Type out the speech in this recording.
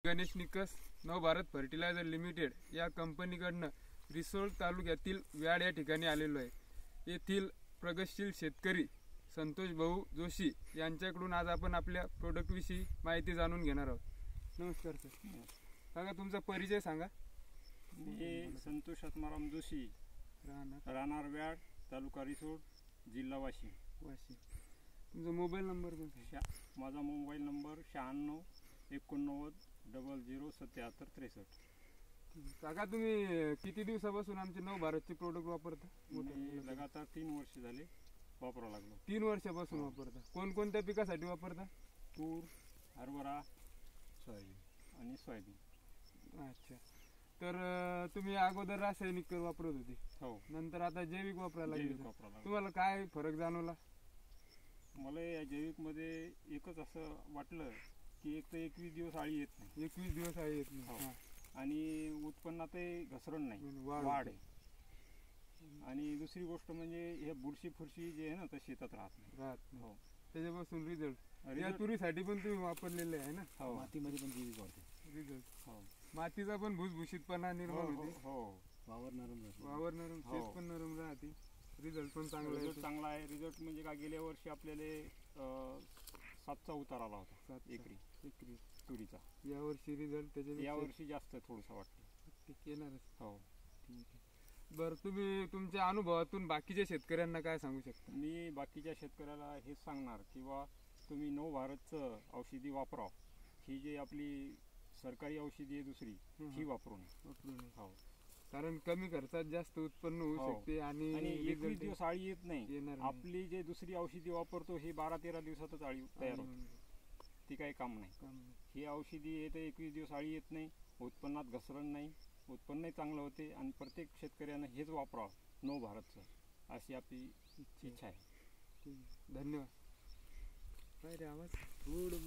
गणेश निकस नवभारत fertiliser limited या कंपनीकडनं रिसोड तालुक्यातील व्याड या ठिकाणी आलेलो आहे। येथील प्रगतशील शेतकरी संतोष भाऊ जोशी यांच्याकडून आज आपण आपल्या प्रोडक्टविषयी माहिती जाणून घेणार आहोत। नमस्कार सर, सांगा तुमचा परिचय सांगा। मी संतोष आत्माराम जोशी, राहणार व्याड, तालुका रिसोड, जिल्हा वाशिम। तुमचा मोबाईल नंबर पण माझा मोबाईल नंबर 96 89 00 77 63। काका तुम्ही किती दिवसापासून आमचे नवभारतचे प्रोडक्ट वापरता? मी लगातार 3 वर्ष झाले वापरावं लागलो। 3 वर्षापासून वापरता? कोणकोणत्या पिकासाठी वापरता? तूर, हरभरा, सोयाबीन आणि सोयाबीन। अच्छा, तर तुम्ही अगोदर रासायनिक वापरत होते, हो, नंतर आता जैविक वापरायला लागले। वापरायला तुम्हाला काय फरक जाणवला? मला या जैविकमध्ये एकच असं वाटलं की एक तर 21 दिवस आळी येत नाही, 21 दिवस आहे येत नाही, हो. आणि उत्पन्नातही घसरण नाही, वाढ आहे। आणि दुसरी गोष्ट म्हणजे हे बुरशी फुरशी जे आहे ना ते शेतात राहत नाही, हो. त्याच्यापासून रिझल्ट या तुरीसाठी पण तुम्ही वापरलेले आहे ना? हो, मातीमध्ये पण जैविक वाढते रिझल्ट, हो. मातीचा पण भुसभुशीतपणा निर्माण होते, हो, वावर नरम राहते, वावर नरम, शेत पण नरम राहते, रिझल्ट पण चांगला रिझल्ट आहे। चांगला आहे। रिझल्ट म्हणजे का गेल्या वर्षी आपल्याला 7चा उतार आला होता एकरी तुरीचा। या वर्षी रिझल्ट या वर्षी जास्त थोडंसं वाटतं येणारच, हो। ठीक आहे। बरं, तुम्ही तुमच्या अनुभवातून बाकीच्या शेतकऱ्यांना काय सांगू शकता? मी बाकीच्या शेतकऱ्याला हेच सांगणार की बा तुम्ही नवभारतचं औषधी वापराव। ही जी आपली सरकारी औषधी आहे दुसरी ही वापरू नये, हो। कारण कमी खर्चात जास्त उत्पन्न होऊ हो. शकते आणि 21 दिवस आळी येत नाही। येणार नाही. आपली जे दुसरी औषधी वापरतो ही 12-13 दिवसातच आळी तयार होते, ती काही काम नाही। ही औषधी येते 21 दिवस आळी येत नाही, उत्पन्नात घसरण नाही, उत्पन्नही चांगलं होते आणि प्रत्येक शेतकऱ्यानं हेच वापरावं नवभारतचं, अशी आपली इच्छा आहे। धन्यवाद। काय रे आवाज? थोडं